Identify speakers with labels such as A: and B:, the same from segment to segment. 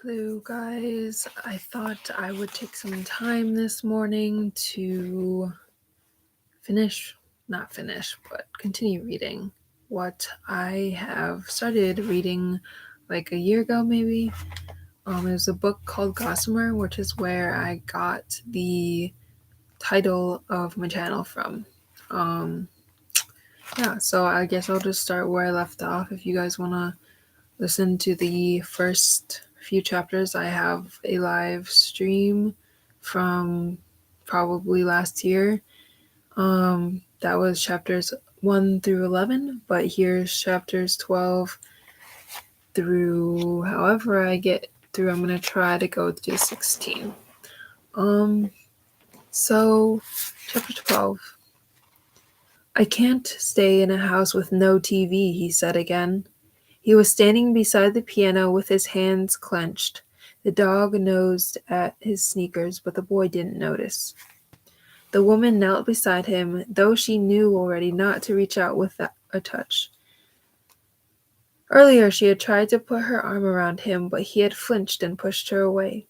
A: Hello, guys. I thought I would take some time this morning to continue reading what I have started reading like a year ago, maybe. It was a book called Gossamer, which is where I got the title of my channel from. So I guess I'll just start where I left off. If you guys want to listen to the first few chapters, I have a live stream from probably last year. That was chapters 1 through 11, but here's chapters 12 through however I get through. I'm going to try to go to 16. So chapter 12. I can't stay in a house with no TV, he said again. He was standing beside the piano with his hands clenched. The dog nosed at his sneakers, but the boy didn't notice. The woman knelt beside him, though she knew already not to reach out with a touch. Earlier she had tried to put her arm around him, but he had flinched and pushed her away.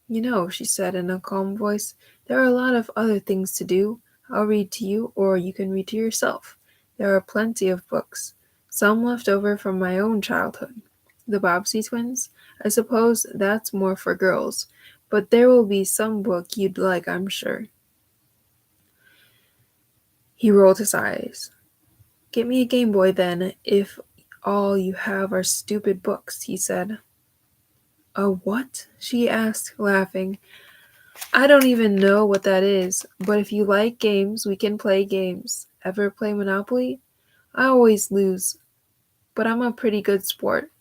A: You know, she said in a calm voice, there are a lot of other things to do. I'll read to you, or you can read to yourself. There are plenty of books. Some left over from my own childhood. The Bobbsey twins? I suppose that's more for girls, but there will be some book you'd like, I'm sure. He rolled his eyes. Get me a Game Boy then, if all you have are stupid books, he said. A what? She asked, laughing. I don't even know what that is, but if you like games, we can play games. Ever play Monopoly? I always lose, but I'm a pretty good sport.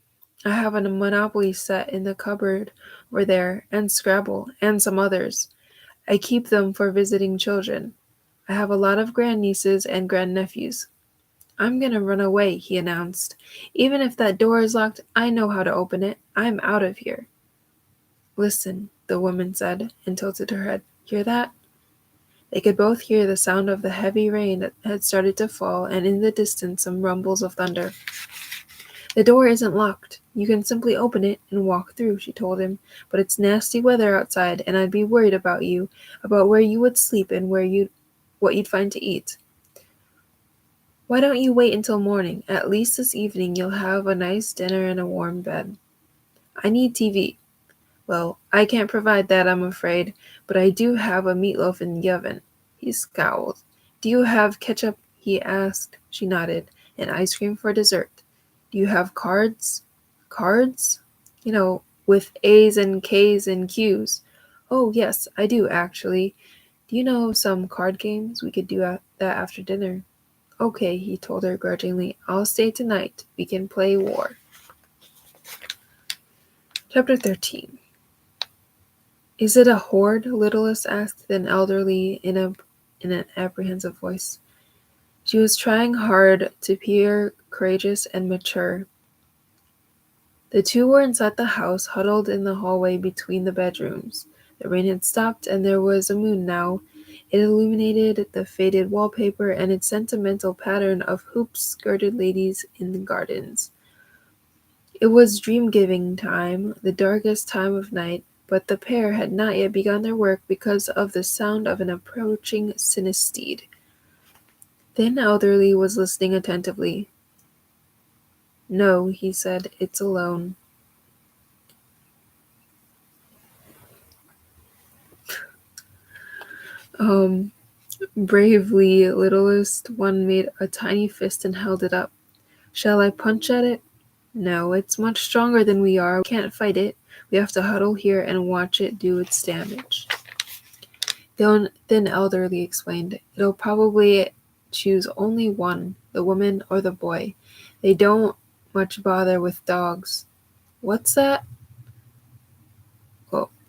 A: I have a Monopoly set in the cupboard over there, and Scrabble, and some others. I keep them for visiting children. I have a lot of grandnieces and grandnephews. I'm gonna run away, he announced. Even if that door is locked, I know how to open it. I'm out of here. Listen, the woman said, and tilted her head. Hear that? They could both hear the sound of the heavy rain that had started to fall, and in the distance some rumbles of thunder. The door isn't locked. You can simply open it and walk through, she told him. But it's nasty weather outside, and I'd be worried about you, about where you would sleep and what you'd find to eat. Why don't you wait until morning? At least this evening you'll have a nice dinner and a warm bed. I need TV. Well, I can't provide that, I'm afraid, but I do have a meatloaf in the oven. He scowled. Do you have ketchup? He asked. She nodded. And ice cream for dessert. Do you have cards? Cards? You know, with A's and K's and Q's. Oh, yes, I do, actually. Do you know some card games? We could do that after dinner. Okay, he told her grudgingly. I'll stay tonight. We can play war. Chapter 13. Is it a horde? Littlest asked an elderly in an apprehensive voice. She was trying hard to appear courageous and mature. The two were inside the house, huddled in the hallway between the bedrooms. The rain had stopped, and there was a moon now. It illuminated the faded wallpaper and its sentimental pattern of hoop-skirted ladies in the gardens. It was dream-giving time, the darkest time of night, but the pair had not yet begun their work because of the sound of an approaching synesthete. Thin Elderly was listening attentively. No, he said, it's alone. Bravely, littlest one made a tiny fist and held it up. Shall I punch at it? No, it's much stronger than we are. We can't fight it. We have to huddle here and watch it do its damage. Thin Elderly explained. It'll probably choose only one, the woman or the boy. They don't much bother with dogs. What's that?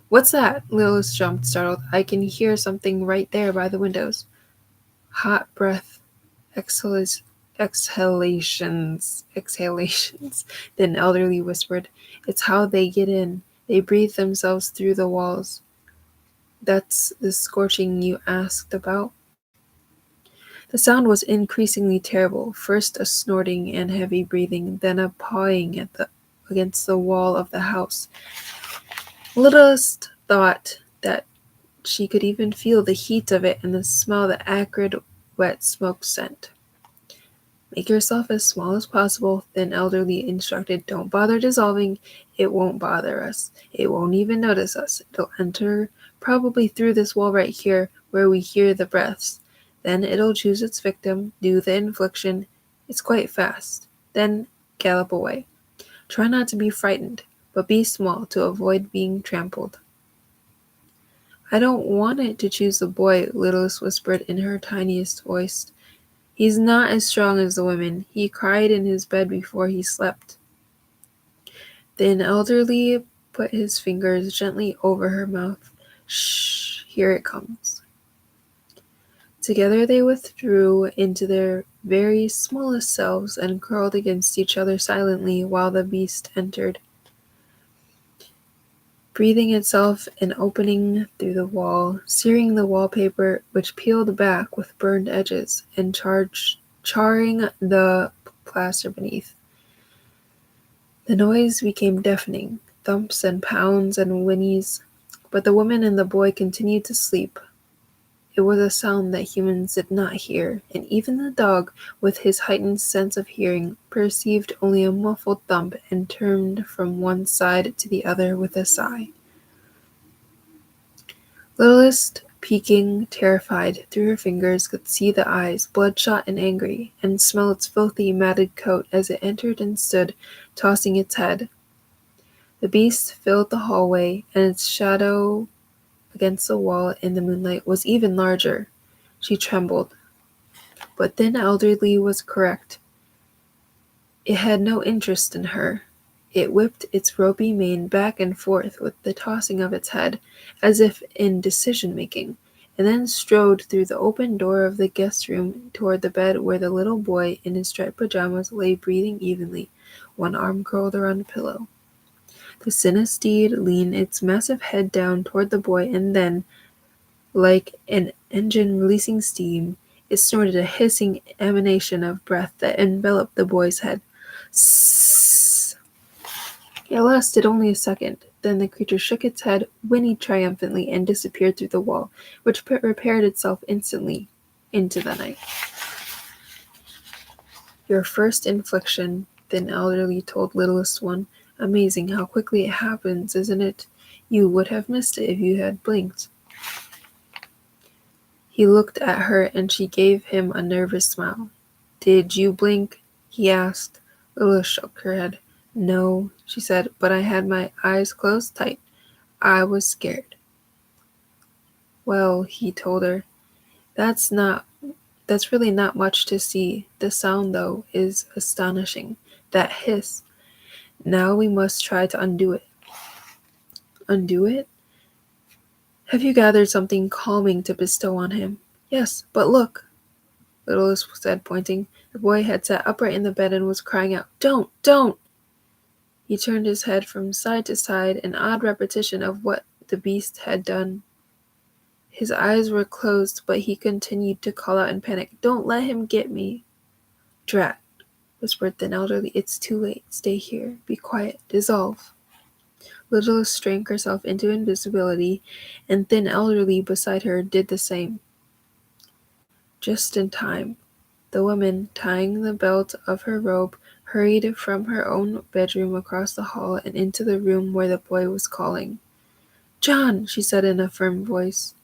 A: What's that? Lilith jumped, startled. I can hear something right there by the windows. Hot breath, exhalations. Then Elderly whispered, it's how they get in. They breathe themselves through the walls. That's the scorching you asked about? The sound was increasingly terrible, first a snorting and heavy breathing, then a pawing against the wall of the house. Littlest thought that she could even feel the heat of it and smell the acrid, wet smoke scent. Make yourself as small as possible, then Elderly instructed. Don't bother dissolving. It won't bother us. It won't even notice us. It'll enter probably through this wall right here where we hear the breaths. Then it'll choose its victim, do the infliction. It's quite fast. Then gallop away. Try not to be frightened, but be small to avoid being trampled. I don't want it to choose the boy, Littlest whispered in her tiniest voice. He's not as strong as the women. He cried in his bed before he slept. Then Elderly put his fingers gently over her mouth. Shh, here it comes. Together they withdrew into their very smallest selves and curled against each other silently while the beast entered, breathing itself an opening through the wall, searing the wallpaper, which peeled back with burned edges, and charring the plaster beneath. The noise became deafening, thumps and pounds and whinnies, but the woman and the boy continued to sleep. It was a sound that humans did not hear, and even the dog, with his heightened sense of hearing, perceived only a muffled thump and turned from one side to the other with a sigh. Littlest, peeking, terrified, through her fingers, could see the eyes, bloodshot and angry, and smell its filthy, matted coat as it entered and stood, tossing its head. The beast filled the hallway, and its shadow against the wall in the moonlight was even larger. She trembled. But then Elderly was correct. It had no interest in her. It whipped its ropey mane back and forth with the tossing of its head, as if in decision-making, and then strode through the open door of the guest room toward the bed where the little boy in his striped pajamas lay breathing evenly, one arm curled around a pillow. The Cinesteed leaned its massive head down toward the boy, and then, like an engine releasing steam, it snorted a hissing emanation of breath that enveloped the boy's head. Sssss. It lasted only a second. Then the creature shook its head, whinnied triumphantly, and disappeared through the wall, which repaired itself instantly into the night. Your first infliction, then Elderly told Littlest One. Amazing how quickly it happens, isn't it? You would have missed it if you had blinked. He looked at her and she gave him a nervous smile. Did you blink? He asked. Littlest shook her head. No, she said, but I had my eyes closed tight. I was scared. Well, he told her, that's really not much to see. The sound, though, is astonishing. That hiss. Now we must try to undo it. Undo it? Have you gathered something calming to bestow on him? Yes, but look, Littlest said, pointing. The boy had sat upright in the bed and was crying out, Don't! Don't! He turned his head from side to side, an odd repetition of what the beast had done. His eyes were closed, but he continued to call out in panic, Don't let him get me. Drat, whispered the Elderly. It's too late. Stay here. Be quiet. Dissolve. Littlest shrank herself into invisibility, and thin Elderly beside her did the same. Just in time. The woman, tying the belt of her robe, hurried from her own bedroom across the hall and into the room where the boy was calling. John, she said in a firm voice.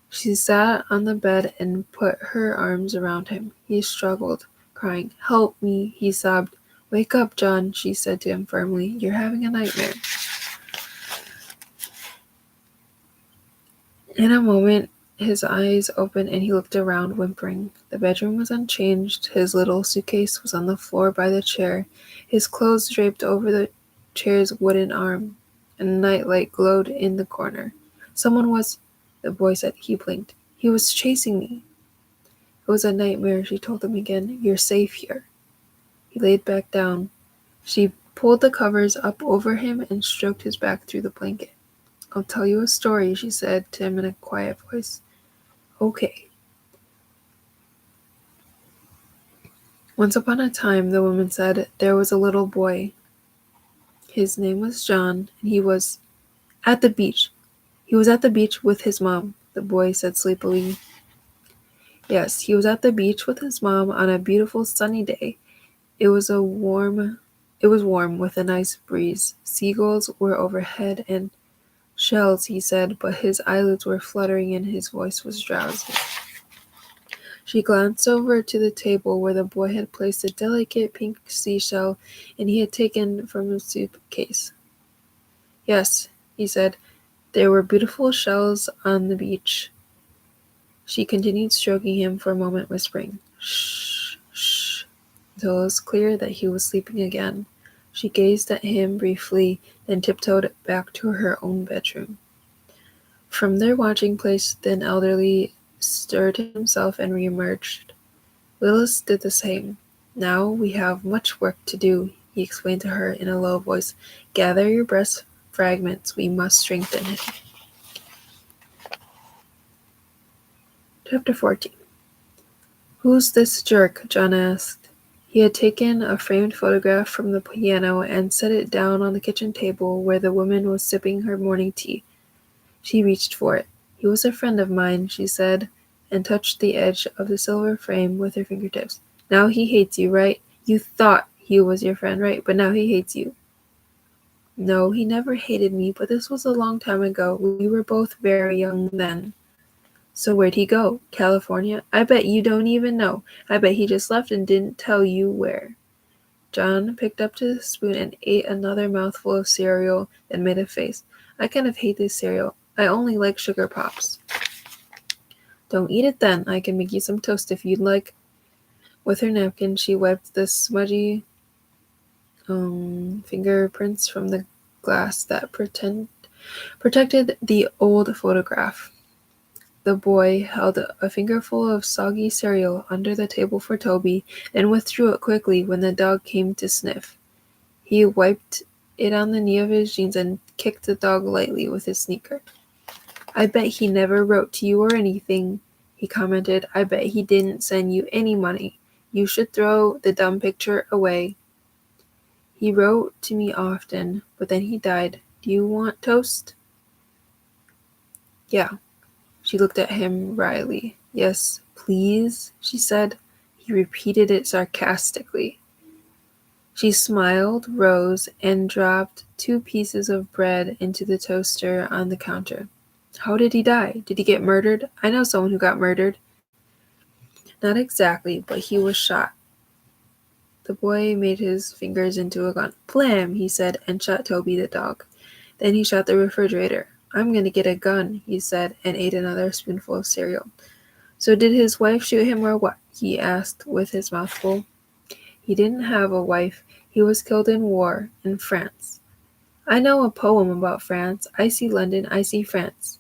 A: She sat on the bed and put her arms around him. He struggled, crying, Help me, he sobbed. Wake up, John, she said to him firmly. You're having a nightmare. In a moment, his eyes opened and he looked around, whimpering. The bedroom was unchanged. His little suitcase was on the floor by the chair, his clothes draped over the chair's wooden arm, and a nightlight glowed in the corner. Someone was, the boy said. He blinked. He was chasing me. It was a nightmare, she told him again. You're safe here. He laid back down. She pulled the covers up over him and stroked his back through the blanket. I'll tell you a story, she said to him in a quiet voice. Okay. Once upon a time, the woman said, there was a little boy. His name was John, and he was At the beach. He was at the beach with his mom, the boy said sleepily. Yes, he was at the beach with his mom on a beautiful sunny day. It was warm with a nice breeze. Seagulls were overhead and shells, he said, but his eyelids were fluttering and his voice was drowsy. She glanced over to the table where the boy had placed a delicate pink seashell and he had taken from his suitcase. Yes, he said, there were beautiful shells on the beach. She continued stroking him for a moment, whispering, "Shh, shh," until it was clear that he was sleeping again. She gazed at him briefly, then tiptoed back to her own bedroom. From their watching place, the elderly stirred himself and reemerged. Willis did the same. "Now we have much work to do," he explained to her in a low voice. "Gather your breast fragments. We must strengthen him." Chapter 14. "Who's this jerk?" John asked. He had taken a framed photograph from the piano and set it down on the kitchen table where the woman was sipping her morning tea. She reached for it. "He was a friend of mine," she said, and touched the edge of the silver frame with her fingertips. "Now he hates you, right? You thought he was your friend, right? But now he hates you." "No, he never hated me, but this was a long time ago. We were both very young then." "So where'd he go? California? I bet you don't even know. I bet he just left and didn't tell you where." John picked up his spoon and ate another mouthful of cereal, then made a face. "I kind of hate this cereal. I only like sugar pops." "Don't eat it then. I can make you some toast if you'd like." With her napkin, she wiped the smudgy fingerprints from the glass that protected the old photograph. The boy held a fingerful of soggy cereal under the table for Toby, then withdrew it quickly when the dog came to sniff. He wiped it on the knee of his jeans and kicked the dog lightly with his sneaker. "I bet he never wrote to you or anything," he commented. "I bet he didn't send you any money. You should throw the dumb picture away." "He wrote to me often, but then he died. Do you want toast?" "Yeah." She looked at him wryly. "Yes, please," she said. He repeated it sarcastically. She smiled, rose, and dropped 2 pieces of bread into the toaster on the counter. "How did he die? Did he get murdered? I know someone who got murdered." "Not exactly, but he was shot." The boy made his fingers into a gun. "Blam," he said, and shot Toby the dog. Then he shot the refrigerator. "I'm gonna get a gun," he said, and ate another spoonful of cereal. "So did his wife shoot him or what?" he asked with his mouth full. "He didn't have a wife. He was killed in war, in France. I know a poem about France. I see London, I see France."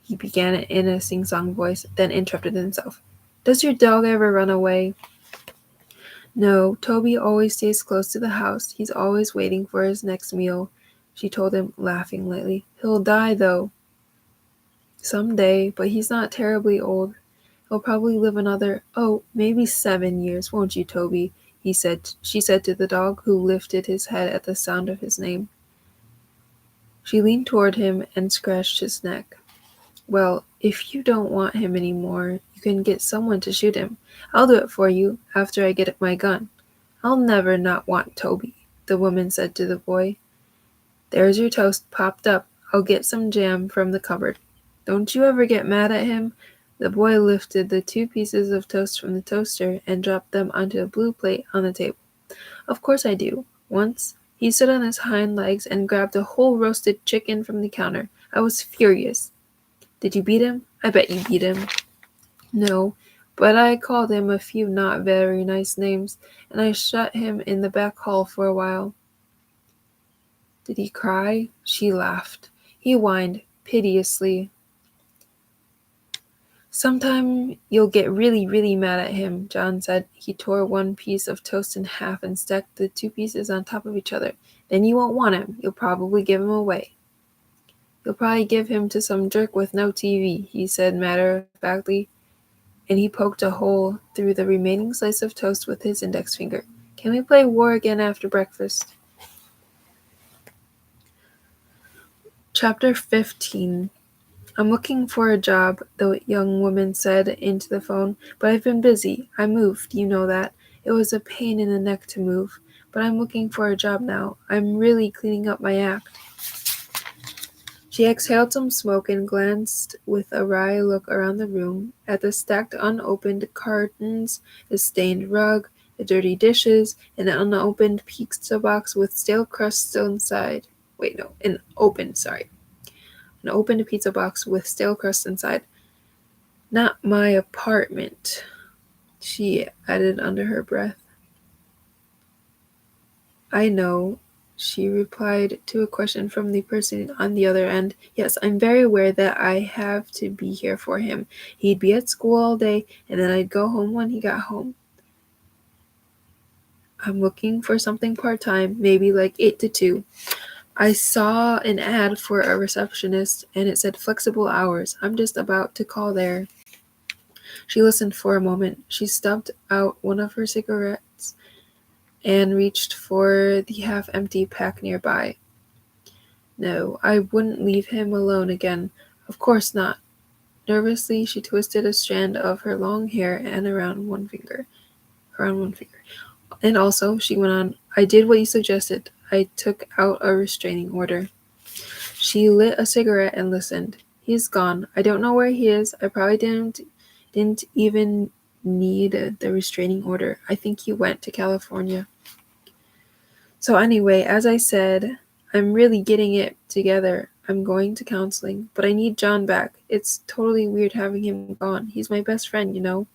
A: He began in a sing-song voice, then interrupted himself. "Does your dog ever run away?" "No, Toby always stays close to the house. He's always waiting for his next meal," she told him, laughing lightly. "He'll die, though. Someday, but he's not terribly old. He'll probably live another, maybe 7 years, won't you, Toby?" She said to the dog, who lifted his head at the sound of his name. She leaned toward him and scratched his neck. "Well, if you don't want him anymore, you can get someone to shoot him. I'll do it for you, after I get my gun." "I'll never not want Toby," the woman said to the boy. "There's your toast popped up. I'll get some jam from the cupboard. Don't you ever get mad at him?" The boy lifted the 2 pieces of toast from the toaster and dropped them onto a blue plate on the table. "Of course I do. Once, he stood on his hind legs and grabbed a whole roasted chicken from the counter. I was furious." "Did you beat him?" "I bet you beat him." "No, but I called him a few not very nice names, and I shut him in the back hall for a while." "Did he cry?" She laughed. He whined piteously. "Sometime you'll get really, really mad at him," John said. He tore 1 piece of toast in half and stacked the 2 pieces on top of each other. "Then you won't want him. You'll probably give him away." "You'll probably give him to some jerk with no TV," he said matter-of-factly, and he poked a hole through the remaining slice of toast with his index finger. "Can we play war again after breakfast?" Chapter 15. I'm looking for a job, the young woman said into the phone, but I've been busy. I moved, you know that. It was a pain in the neck to move, but I'm looking for a job now. I'm really cleaning up my act. She exhaled some smoke and glanced with a wry look around the room, at the stacked unopened cartons, the stained rug, the dirty dishes, and an unopened pizza box with stale crust still inside. An opened pizza box with stale crust inside. Not my apartment, she added under her breath. I know, she replied to a question from the person on the other end. Yes, I'm very aware that I have to be here for him. He'd be at school all day, and then I'd go home when he got home. I'm looking for something part-time, maybe like 8 to 2. I saw an ad for a receptionist, and it said flexible hours. I'm just about to call there. She listened for a moment. She stubbed out one of her cigarettes and reached for the half-empty pack nearby. No, I wouldn't leave him alone again. Of course not. Nervously, she twisted a strand of her long hair and around one finger. And also, she went on, I did what you suggested. I took out a restraining order. She lit a cigarette and listened. He's gone. I don't know where he is. I probably didn't even need the restraining order. I think he went to California. So anyway, as I said, I'm really getting it together. I'm going to counseling, but I need John back. It's totally weird having him gone. He's my best friend, you know.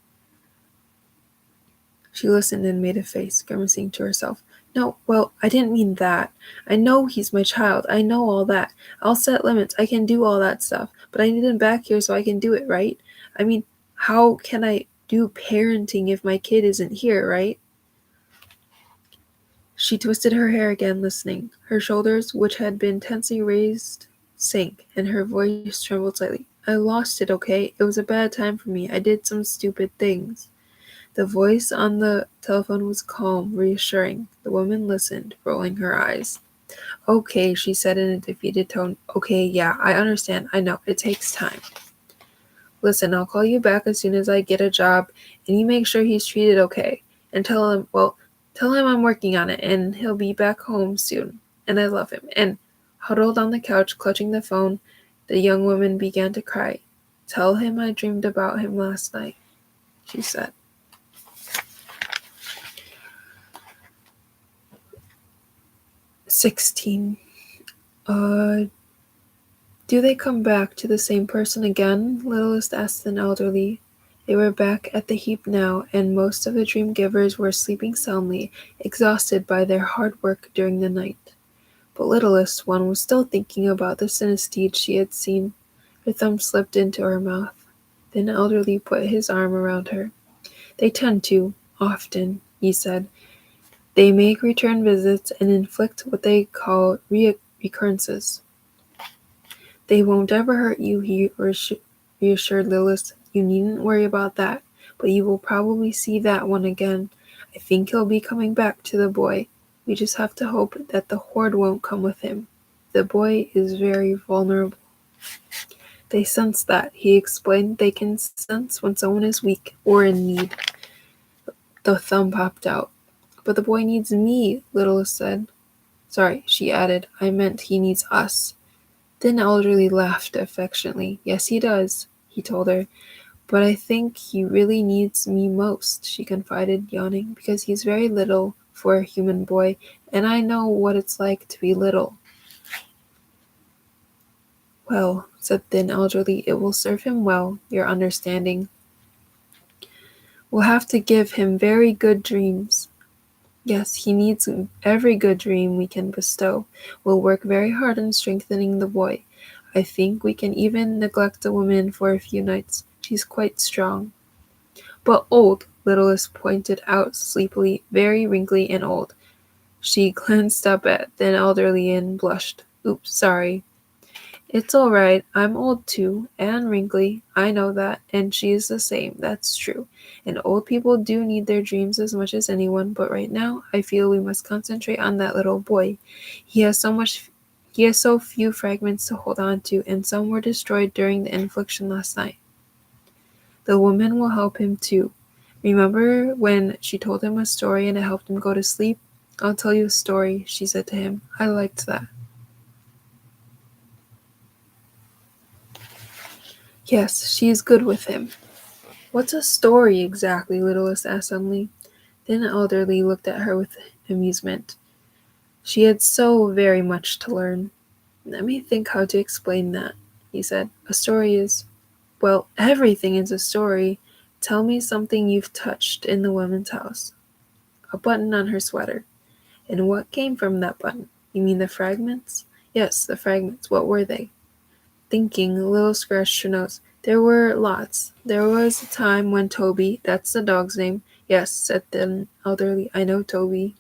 A: She listened and made a face, grimacing to herself. No, well, I didn't mean that. I know he's my child. I know all that. I'll set limits. I can do all that stuff. But I need him back here so I can do it, right? I mean, how can I do parenting if my kid isn't here, right? She twisted her hair again, listening. Her shoulders, which had been tensely raised, sank, and her voice trembled slightly. I lost it, okay? It was a bad time for me. I did some stupid things. The voice on the telephone was calm, reassuring. The woman listened, rolling her eyes. Okay, she said in a defeated tone. Okay, yeah, I understand. I know. It takes time. Listen, I'll call you back as soon as I get a job, and you make sure he's treated okay. And tell him I'm working on it, and he'll be back home soon. And I love him. And huddled on the couch, clutching the phone, the young woman began to cry. Tell him I dreamed about him last night, she said. 16. Do they come back to the same person again? Littlest asked an elderly. They were back at the heap now, and most of the dream givers were sleeping soundly, exhausted by their hard work during the night. But littlest one was still thinking about the synesthete she had seen. Her thumb slipped into her mouth. Then elderly put his arm around her. They tend to, often, he said. They make return visits and inflict what they call recurrences. They won't ever hurt you, he reassured Lilith. You needn't worry about that, but you will probably see that one again. I think he'll be coming back to the boy. We just have to hope that the horde won't come with him. The boy is very vulnerable. They sense that, he explained. They can sense when someone is weak or in need. The thumb popped out. But the boy needs me, Littlest said. Sorry, she added. I meant he needs us. Then elderly laughed affectionately. Yes, he does, he told her. But I think he really needs me most, she confided, yawning, because he's very little for a human boy, and I know what it's like to be little. Well, said Thin Elderly, it will serve him well, your understanding. We'll have to give him very good dreams. Yes, he needs every good dream we can bestow. We'll work very hard on strengthening the boy. I think we can even neglect the woman for a few nights. She's quite strong. But old, Littlest pointed out sleepily, very wrinkly and old. She glanced up at Thin Elderly and blushed. Oops, sorry. It's all right. I'm old too, and wrinkly. I know that, and she is the same. That's true. And old people do need their dreams as much as anyone, but right now, I feel we must concentrate on that little boy. He has so much He has so few fragments to hold on to, and some were destroyed during the infliction last night. The woman will help him too. Remember when she told him a story and it helped him go to sleep? I'll tell you a story, she said to him. I liked that. Yes, she is good with him. What's a story exactly? Littlest asked suddenly. Then Elderly looked at her with amusement. She had so very much to learn. Let me think how to explain that, he said. A story is, well, everything is a story. Tell me something you've touched in the woman's house. A button on her sweater. And what came from that button? You mean the fragments? Yes, the fragments. What were they? Thinking, Lil scratched her nose. There were lots. There was a time when Toby, that's the dog's name. Yes, said the Elderly. I know Toby.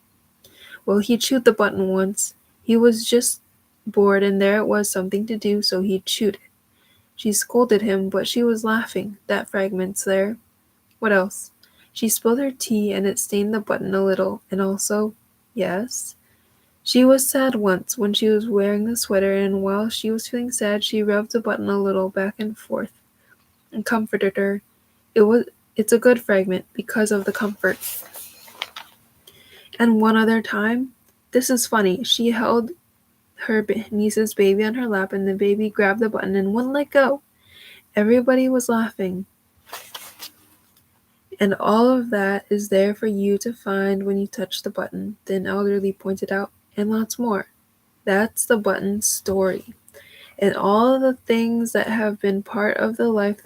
A: Well, he chewed the button once. He was just bored and there it was something to do, so he chewed it. She scolded him, but she was laughing. That fragment's there. What else? She spilled her tea and it stained the button a little, and also, yes? She was sad once when she was wearing the sweater, and while she was feeling sad, she rubbed the button a little back and forth and comforted her. It's a good fragment because of the comfort. And one other time, this is funny, she held her niece's baby on her lap, and the baby grabbed the button and wouldn't let go. Everybody was laughing. And all of that is there for you to find when you touch the button, then Elderly pointed out, and lots more. That's the button story. And all of the things that have been part of the life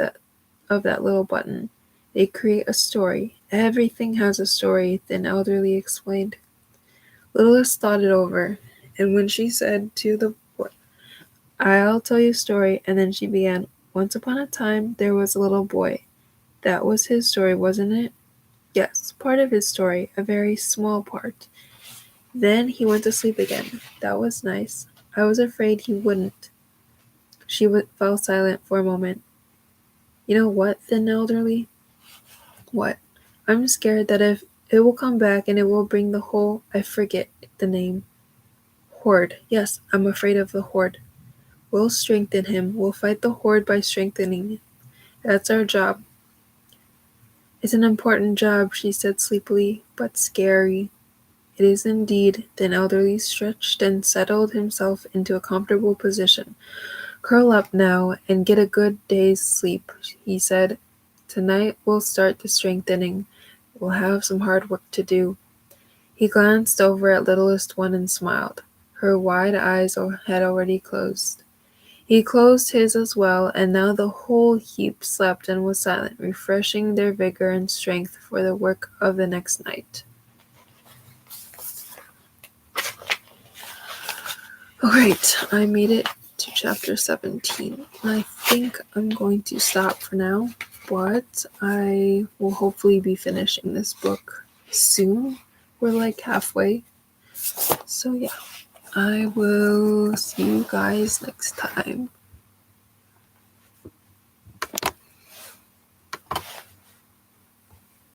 A: of that little button. They create a story. Everything has a story, then Elderly explained. Littlest thought it over, and when she said to the boy, I'll tell you a story, and then she began, Once upon a time there was a little boy. That was his story, wasn't it? Yes, part of his story, a very small part. Then he went to sleep again. That was nice. I was afraid he wouldn't. She fell silent for a moment. You know what, then Elderly? What? I'm scared that if it will come back and it will bring the whole, I forget the name. Horde. Yes, I'm afraid of the Horde. We'll strengthen him. We'll fight the Horde by strengthening him. That's our job. It's an important job, she said sleepily, but scary. It is indeed. Then Elderly stretched and settled himself into a comfortable position. Curl up now and get a good day's sleep, he said. Tonight we'll start the strengthening. We'll have some hard work to do. He glanced over at Littlest One and smiled. Her wide eyes had already closed. He closed his as well, and now the whole heap slept and was silent, refreshing their vigor and strength for the work of the next night. Alright, I made it to chapter 17. I think I'm going to stop for now, but I will hopefully be finishing this book soon. We're like halfway. So yeah, I will see you guys next time.